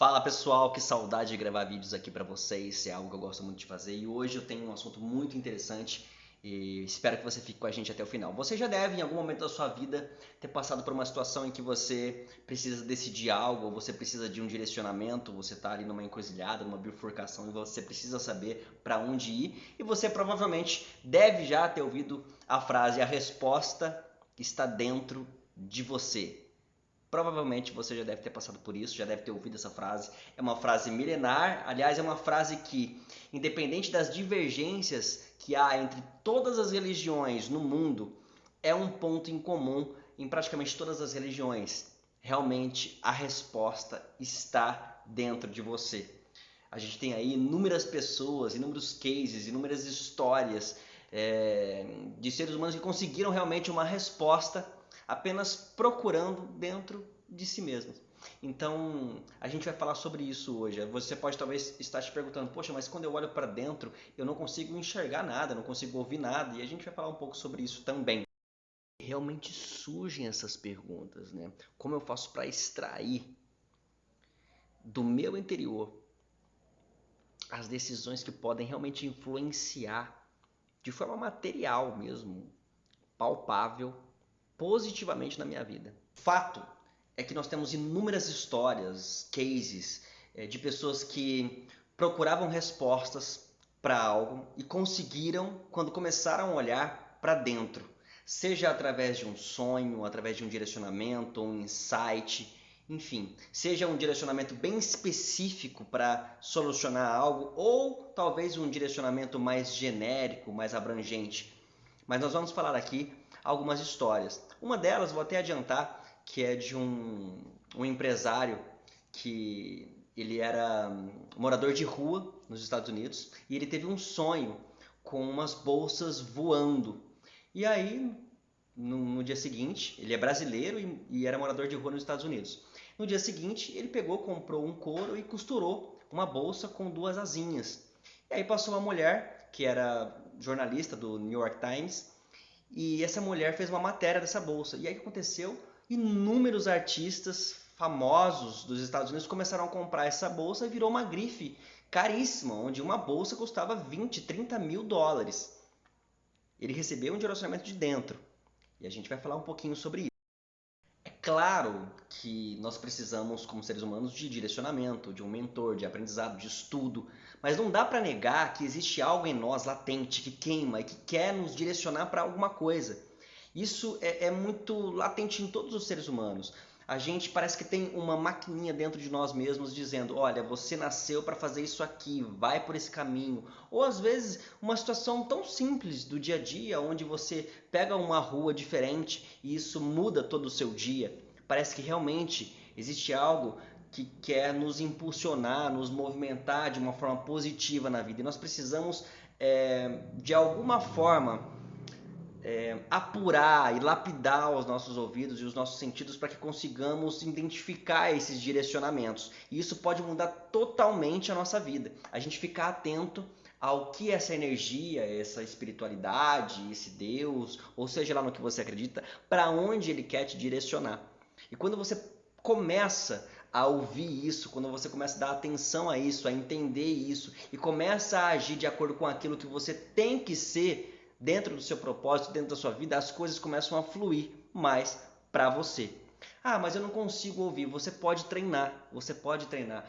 Fala pessoal, que saudade de gravar vídeos aqui pra vocês, é algo que eu gosto muito de fazer e hoje eu tenho um assunto muito interessante e espero que você fique com a gente até o final. Você já deve em algum momento da sua vida ter passado por uma situação em que você precisa decidir algo, ou você precisa de um direcionamento, você está ali numa encruzilhada, numa bifurcação e você precisa saber para onde ir e você provavelmente deve já ter ouvido a frase: a resposta está dentro de você. Provavelmente você já deve ter passado por isso, já deve ter ouvido essa frase. É uma frase milenar, aliás, é uma frase que, independente das divergências que há entre todas as religiões no mundo, é um ponto em comum em praticamente todas as religiões. Realmente a resposta está dentro de você. A gente tem aí inúmeras pessoas, inúmeros cases, inúmeras histórias de seres humanos que conseguiram realmente uma resposta apenas procurando dentro de si mesmos. Então, a gente vai falar sobre isso hoje. Você pode talvez estar se perguntando: poxa, mas quando eu olho para dentro, eu não consigo enxergar nada, não consigo ouvir nada. E a gente vai falar um pouco sobre isso também. Realmente surgem essas perguntas, né? Como eu faço para extrair do meu interior as decisões que podem realmente influenciar de forma material mesmo, palpável, positivamente na minha vida? Fato é que nós temos inúmeras histórias, cases, de pessoas que procuravam respostas para algo e conseguiram quando começaram a olhar para dentro, seja através de um sonho, através de um direcionamento, um insight, enfim, seja um direcionamento bem específico para solucionar algo ou talvez um direcionamento mais genérico, mais abrangente. Mas nós vamos falar aqui algumas histórias. Uma delas, vou até adiantar, que é de um empresário que ele era morador de rua nos Estados Unidos e ele teve um sonho com umas bolsas voando. E aí, no dia seguinte, ele é brasileiro e era morador de rua nos Estados Unidos. No dia seguinte, ele pegou, comprou um couro e costurou uma bolsa com duas asinhas. E aí passou uma mulher, que era jornalista do New York Times, e essa mulher fez uma matéria dessa bolsa. E aí o que aconteceu? Inúmeros artistas famosos dos Estados Unidos começaram a comprar essa bolsa e virou uma grife caríssima, onde uma bolsa custava 20, 30 mil dólares. Ele recebeu um direcionamento de dentro. E a gente vai falar um pouquinho sobre isso. É claro que nós precisamos, como seres humanos, de direcionamento, de um mentor, de aprendizado, de estudo, mas não dá para negar que existe algo em nós latente, que queima e que quer nos direcionar para alguma coisa. Isso é muito latente em todos os seres humanos. A gente parece que tem uma maquininha dentro de nós mesmos dizendo: olha, você nasceu para fazer isso aqui, vai por esse caminho. Ou às vezes uma situação tão simples do dia a dia, onde você pega uma rua diferente e isso muda todo o seu dia. Parece que realmente existe algo que quer nos impulsionar, nos movimentar de uma forma positiva na vida. E nós precisamos, de alguma forma, apurar e lapidar os nossos ouvidos e os nossos sentidos para que consigamos identificar esses direcionamentos. E isso pode mudar totalmente a nossa vida. A gente ficar atento ao que essa energia, essa espiritualidade, esse Deus, ou seja lá no que você acredita, para onde ele quer te direcionar. E quando você começa a ouvir isso, quando você começa a dar atenção a isso, a entender isso e começa a agir de acordo com aquilo que você tem que ser dentro do seu propósito, dentro da sua vida, as coisas começam a fluir mais para você. Ah, mas eu não consigo ouvir. Você pode treinar, você pode treinar.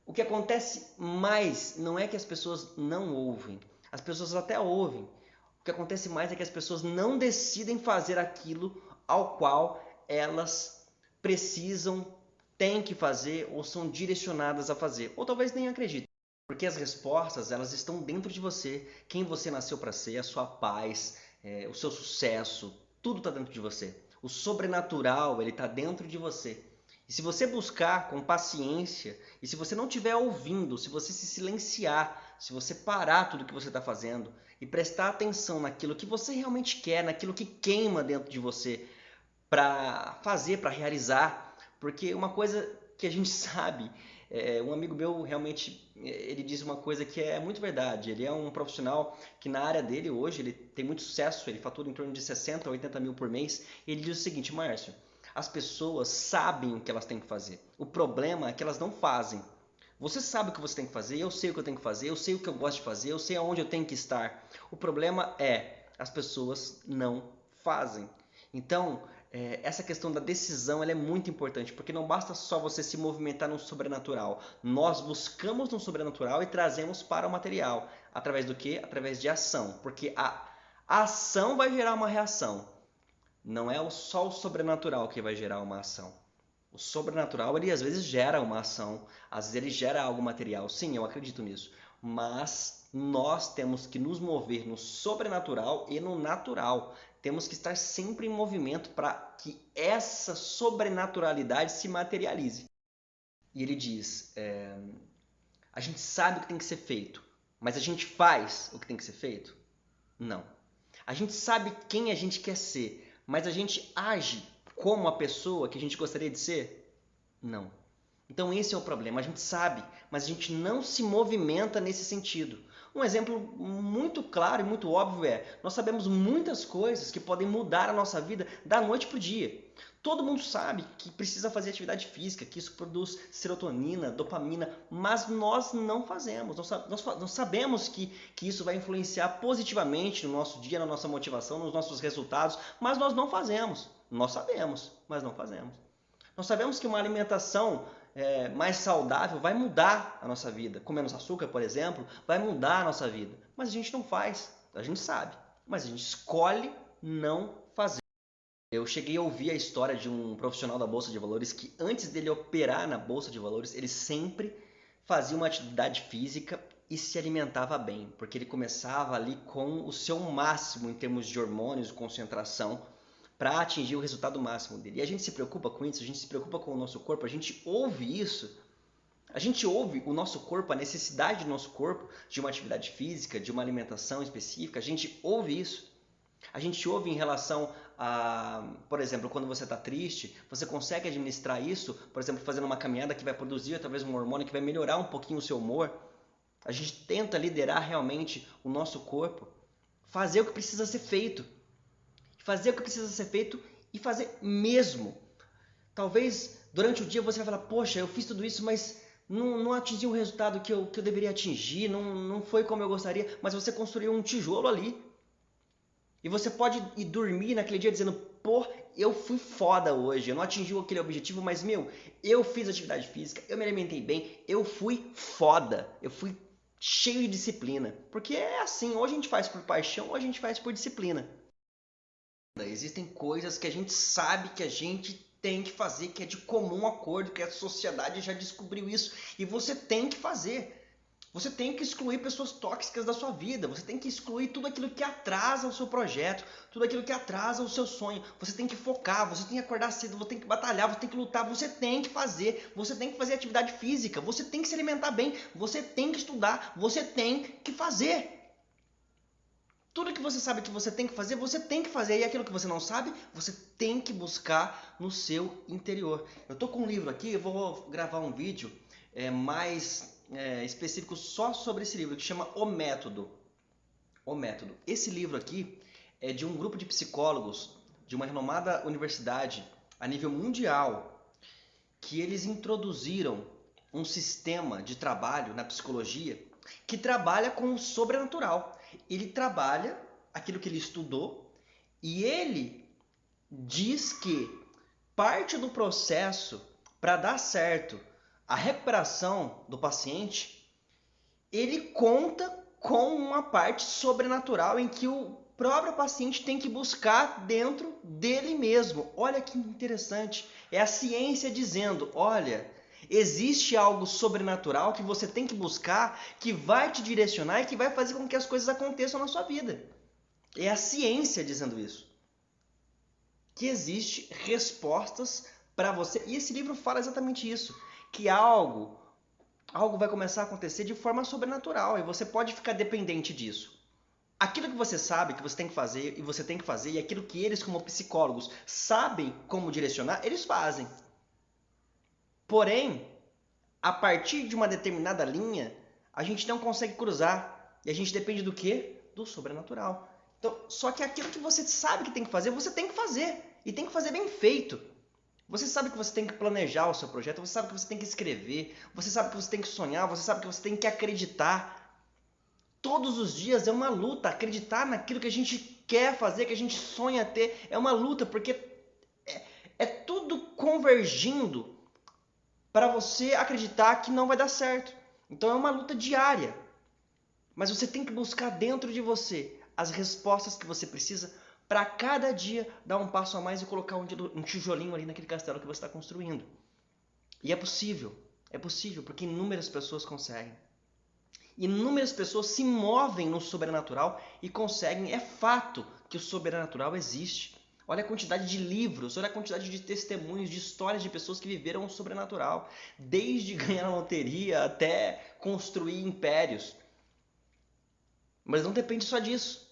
O que acontece mais não é que as pessoas não ouvem. As pessoas até ouvem. O que acontece mais é que as pessoas não decidem fazer aquilo ao qual elas precisam, têm que fazer ou são direcionadas a fazer. Ou talvez nem acreditem. Porque as respostas, elas estão dentro de você. Quem você nasceu para ser, a sua paz, o seu sucesso, tudo está dentro de você. O sobrenatural, ele está dentro de você. E se você buscar com paciência, e se você não estiver ouvindo, se você se silenciar, se você parar tudo que você está fazendo e prestar atenção naquilo que você realmente quer, naquilo que queima dentro de você, para fazer, para realizar, porque uma coisa que a gente sabe, um amigo meu realmente, ele diz uma coisa que é muito verdade. Ele é um profissional que na área dele hoje, ele tem muito sucesso, ele fatura em torno de 60 a 80 mil por mês, e ele diz o seguinte: Márcio, As pessoas sabem o que elas têm que fazer. O problema é que elas não fazem. Você sabe o que você tem que fazer, eu sei o que eu tenho que fazer, eu sei o que eu gosto de fazer, eu sei aonde eu tenho que estar. O problema é as pessoas não fazem. Então, essa questão da decisão ela é muito importante, porque não basta só você se movimentar no sobrenatural. Nós buscamos no sobrenatural e trazemos para o material. Através do quê? Através de ação. Porque a ação vai gerar uma reação. Não é só o sobrenatural que vai gerar uma ação. O sobrenatural, ele às vezes gera uma ação, às vezes ele gera algo material. Sim, eu acredito nisso. Mas nós temos que nos mover no sobrenatural e no natural. Temos que estar sempre em movimento para que essa sobrenaturalidade se materialize. E ele diz, a gente sabe o que tem que ser feito, mas a gente faz o que tem que ser feito? Não. A gente sabe quem a gente quer ser, mas a gente age como a pessoa que a gente gostaria de ser? Não. Então esse é o problema. A gente sabe, mas a gente não se movimenta nesse sentido. Um exemplo muito claro e muito óbvio nós sabemos muitas coisas que podem mudar a nossa vida da noite para o dia. Todo mundo sabe que precisa fazer atividade física, que isso produz serotonina, dopamina, mas nós não fazemos. Nós sabemos que isso vai influenciar positivamente no nosso dia, na nossa motivação, nos nossos resultados, mas nós não fazemos. Nós sabemos, mas não fazemos. Nós sabemos que uma alimentação mais saudável vai mudar a nossa vida. Com menos açúcar, por exemplo, vai mudar a nossa vida. Mas a gente não faz, a gente sabe, mas a gente escolhe não fazer. Eu cheguei a ouvir a história de um profissional da Bolsa de Valores que antes dele operar na Bolsa de Valores, ele sempre fazia uma atividade física e se alimentava bem, porque ele começava ali com o seu máximo em termos de hormônios, concentração, para atingir o resultado máximo dele. E a gente se preocupa com isso, a gente se preocupa com o nosso corpo, a gente ouve isso, a gente ouve o nosso corpo, a necessidade do nosso corpo de uma atividade física, de uma alimentação específica, a gente ouve isso. A gente ouve em relação a, por exemplo, quando você está triste, você consegue administrar isso, por exemplo, fazendo uma caminhada que vai produzir talvez um hormônio que vai melhorar um pouquinho o seu humor. A gente tenta liderar realmente o nosso corpo, fazer o que precisa ser feito. Fazer o que precisa ser feito e fazer mesmo. Talvez durante o dia você vai falar, poxa, eu fiz tudo isso, mas não atingi o resultado que eu deveria atingir, não foi como eu gostaria, mas você construiu um tijolo ali. E você pode ir dormir naquele dia dizendo, pô, eu fui foda hoje, eu não atingi aquele objetivo, mas eu fiz atividade física, eu me alimentei bem, eu fui foda, eu fui cheio de disciplina. Porque é assim, ou a gente faz por paixão ou a gente faz por disciplina. Existem coisas que a gente sabe que a gente tem que fazer, que é de comum acordo, que a sociedade já descobriu isso, e você tem que fazer. Você tem que excluir pessoas tóxicas da sua vida, você tem que excluir tudo aquilo que atrasa o seu projeto, tudo aquilo que atrasa o seu sonho. Você tem que focar, você tem que acordar cedo, você tem que batalhar, você tem que lutar, você tem que fazer atividade física, você tem que se alimentar bem, você tem que estudar, você tem que fazer. Tudo que você sabe que você tem que fazer, você tem que fazer. E aquilo que você não sabe, você tem que buscar no seu interior. Eu tô com um livro aqui, eu vou gravar um vídeo mais específico só sobre esse livro, que chama O Método. O Método. Esse livro aqui é de um grupo de psicólogos de uma renomada universidade a nível mundial, que eles introduziram um sistema de trabalho na psicologia que trabalha com o sobrenatural. Ele trabalha aquilo que ele estudou e ele diz que parte do processo para dar certo a recuperação do paciente, ele conta com uma parte sobrenatural em que o próprio paciente tem que buscar dentro dele mesmo. Olha que interessante. É a ciência dizendo, olha, existe algo sobrenatural que você tem que buscar, que vai te direcionar e que vai fazer com que as coisas aconteçam na sua vida. É a ciência dizendo isso. Que existe respostas para você. E esse livro fala exatamente isso. Que algo vai começar a acontecer de forma sobrenatural e você pode ficar dependente disso. Aquilo que você sabe que você tem que fazer e você tem que fazer, e aquilo que eles como psicólogos sabem como direcionar, eles fazem. Porém, a partir de uma determinada linha, a gente não consegue cruzar e a gente depende do quê? Do sobrenatural. Então, só que aquilo que você sabe que tem que fazer, você tem que fazer e tem que fazer bem feito. Você sabe que você tem que planejar o seu projeto, você sabe que você tem que escrever, você sabe que você tem que sonhar, você sabe que você tem que acreditar. Todos os dias é uma luta, acreditar naquilo que a gente quer fazer, que a gente sonha ter, é uma luta, porque é tudo convergindo para você acreditar que não vai dar certo. Então é uma luta diária. Mas você tem que buscar dentro de você as respostas que você precisa para cada dia dar um passo a mais e colocar um tijolinho ali naquele castelo que você está construindo. E é possível porque inúmeras pessoas conseguem. Inúmeras pessoas se movem no sobrenatural e conseguem. É fato que o sobrenatural existe. Olha a quantidade de livros, olha a quantidade de testemunhos, de histórias de pessoas que viveram o sobrenatural. Desde ganhar na loteria até construir impérios. Mas não depende só disso.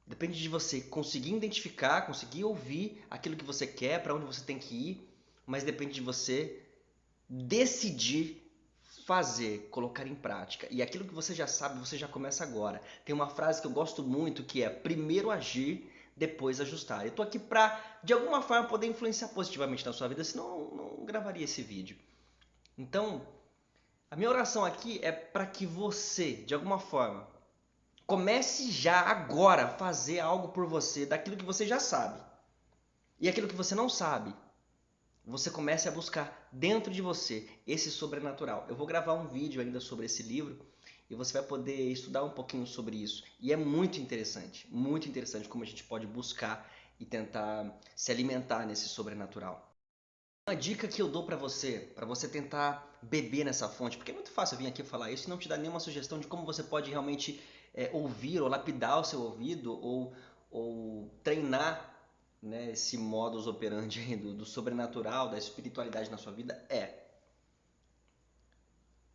Depende de você conseguir identificar, conseguir ouvir aquilo que você quer, para onde você tem que ir. Mas depende de você decidir fazer, colocar em prática. E aquilo que você já sabe, você já começa agora. Tem uma frase que eu gosto muito que é: primeiro agir, depois ajustar. Eu tô aqui para, de alguma forma, poder influenciar positivamente na sua vida, senão eu não gravaria esse vídeo. Então, a minha oração aqui é para que você, de alguma forma, comece já agora a fazer algo por você daquilo que você já sabe. E aquilo que você não sabe, você comece a buscar dentro de você esse sobrenatural. Eu vou gravar um vídeo ainda sobre esse livro e você vai poder estudar um pouquinho sobre isso. E é muito interessante como a gente pode buscar e tentar se alimentar nesse sobrenatural. Uma dica que eu dou para você tentar beber nessa fonte, porque é muito fácil eu vir aqui falar isso e não te dar nenhuma sugestão de como você pode realmente ouvir ou lapidar o seu ouvido ou treinar, né, esse modus operandi aí do sobrenatural, da espiritualidade na sua vida, é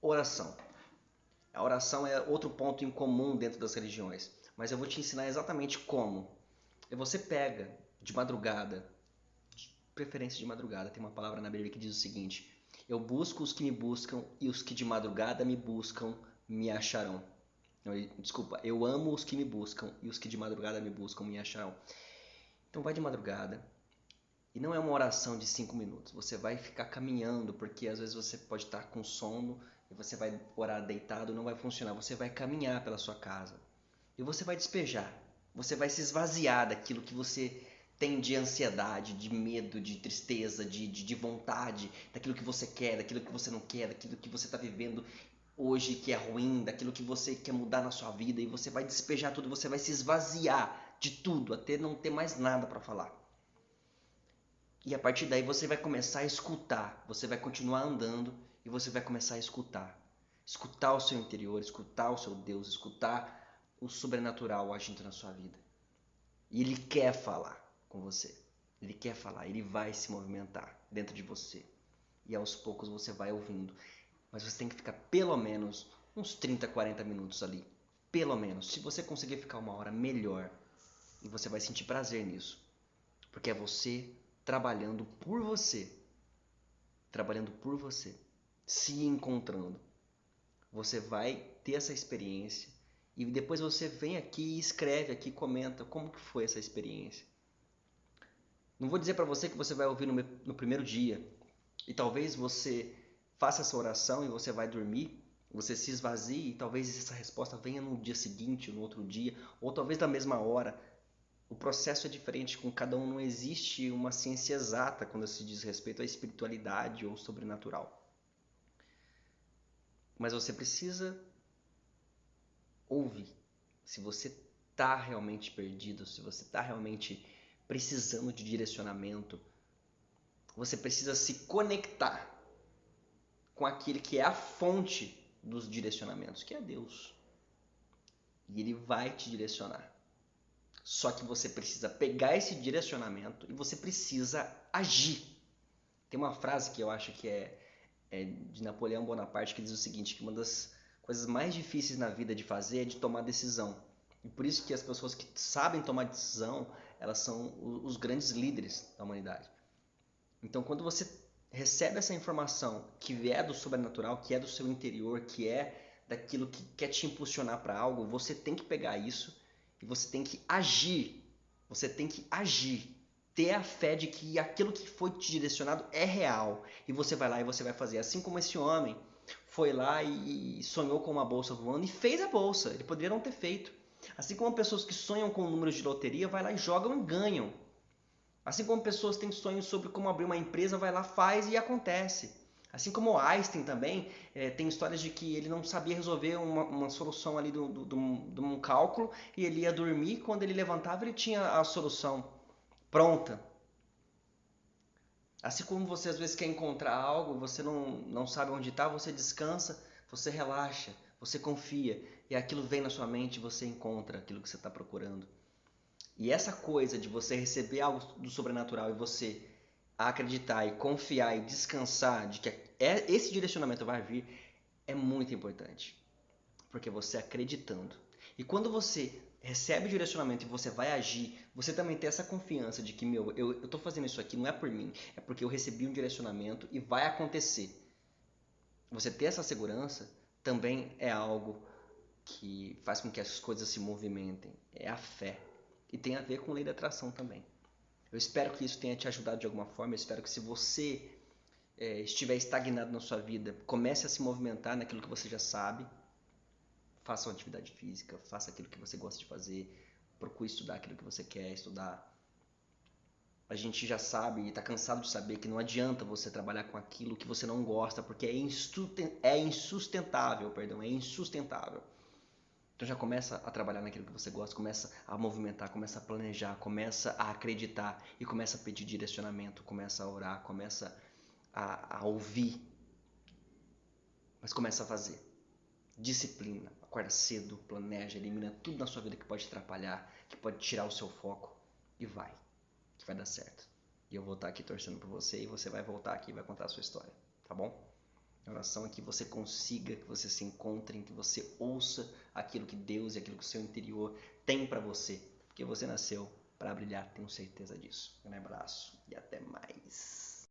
oração. A oração é outro ponto em comum dentro das religiões, mas eu vou te ensinar exatamente como. E você pega de madrugada, de preferência de madrugada, tem uma palavra na Bíblia que diz o seguinte: eu busco os que me buscam e os que de madrugada me buscam me acharão. Desculpa, eu amo os que me buscam e os que de madrugada me buscam me acharão. Então vai de madrugada. E não é uma oração de 5 minutos. Você vai ficar caminhando, porque às vezes você pode estar com sono e você vai orar deitado, não vai funcionar. Você vai caminhar pela sua casa. E você vai despejar. Você vai se esvaziar daquilo que você tem de ansiedade, de medo, de tristeza, de vontade, daquilo que você quer, daquilo que você não quer, daquilo que você está vivendo hoje que é ruim, daquilo que você quer mudar na sua vida. E você vai despejar tudo, você vai se esvaziar de tudo, até não ter mais nada para falar. E a partir daí você vai começar a escutar, você vai continuar andando e você vai começar a escutar. Escutar o seu interior, escutar o seu Deus, escutar o sobrenatural agindo na sua vida. E ele quer falar com você. Ele quer falar, ele vai se movimentar dentro de você. E aos poucos você vai ouvindo. Mas você tem que ficar pelo menos uns 30, 40 minutos ali. Pelo menos. Se você conseguir ficar 1 hora, melhor. E você vai sentir prazer nisso. Porque é você trabalhando por você. Trabalhando por você. Se encontrando. Você vai ter essa experiência. E depois você vem aqui e escreve aqui, comenta como que foi essa experiência. Não vou dizer para você que você vai ouvir no primeiro dia. E talvez você faça essa oração e você vai dormir. Você se esvazie e talvez essa resposta venha no dia seguinte, no outro dia. Ou talvez na mesma hora. O processo é diferente com cada um. Não existe uma ciência exata quando se diz respeito à espiritualidade ou sobrenatural. Mas você precisa ouvir. Se você está realmente perdido, se você está realmente precisando de direcionamento, você precisa se conectar com aquele que é a fonte dos direcionamentos, que é Deus. E ele vai te direcionar. Só que você precisa pegar esse direcionamento e você precisa agir. Tem uma frase que eu acho que é de Napoleão Bonaparte que diz o seguinte, que uma das coisas mais difíceis na vida de fazer é de tomar decisão. E por isso que as pessoas que sabem tomar decisão, elas são os grandes líderes da humanidade. Então quando você recebe essa informação que é do sobrenatural, que é do seu interior, que é daquilo que quer te impulsionar para algo, você tem que pegar isso e você tem que agir. Você tem que agir. ter a fé de que aquilo que foi te direcionado é real. E você vai lá e você vai fazer. Assim como esse homem foi lá e sonhou com uma bolsa voando e fez a bolsa. Ele poderia não ter feito. Assim como pessoas que sonham com números de loteria, vai lá e jogam e ganham. Assim como pessoas têm sonhos sobre como abrir uma empresa, vai lá, faz e acontece. Assim como Einstein também, tem histórias de que ele não sabia resolver uma solução ali de um cálculo e ele ia dormir, quando ele levantava ele tinha a solução pronta. Assim como você às vezes quer encontrar algo, você não sabe onde está, você descansa, você relaxa, você confia e aquilo vem na sua mente e você encontra aquilo que você está procurando. E essa coisa de você receber algo do sobrenatural e você acreditar e confiar e descansar de que esse direcionamento vai vir é muito importante. Porque você acreditando. E quando você recebe o direcionamento e você vai agir, você também tem essa confiança de que, eu tô fazendo isso aqui não é por mim, é porque eu recebi um direcionamento e vai acontecer. Você ter essa segurança também é algo que faz com que as coisas se movimentem. É a fé. E tem a ver com lei da atração também. Eu espero que isso tenha te ajudado de alguma forma. Eu espero que se você estiver estagnado na sua vida, comece a se movimentar naquilo que você já sabe. Faça uma atividade física, faça aquilo que você gosta de fazer, procure estudar aquilo que você quer estudar. A gente já sabe e está cansado de saber que não adianta você trabalhar com aquilo que você não gosta, porque é insustentável, é insustentável. Então já começa a trabalhar naquilo que você gosta, começa a movimentar, começa a planejar, começa a acreditar e começa a pedir direcionamento, começa a orar, começa a ouvir, mas começa a fazer. Disciplina, acorda cedo, planeja, elimina tudo na sua vida que pode atrapalhar, que pode tirar o seu foco e vai, que vai dar certo. E eu vou estar aqui torcendo por você e você vai voltar aqui e vai contar a sua história, tá bom? A oração é que você consiga, que você se encontre, que você ouça aquilo que Deus e aquilo que o seu interior tem para você, porque você nasceu para brilhar, tenho certeza disso. Um abraço e até mais.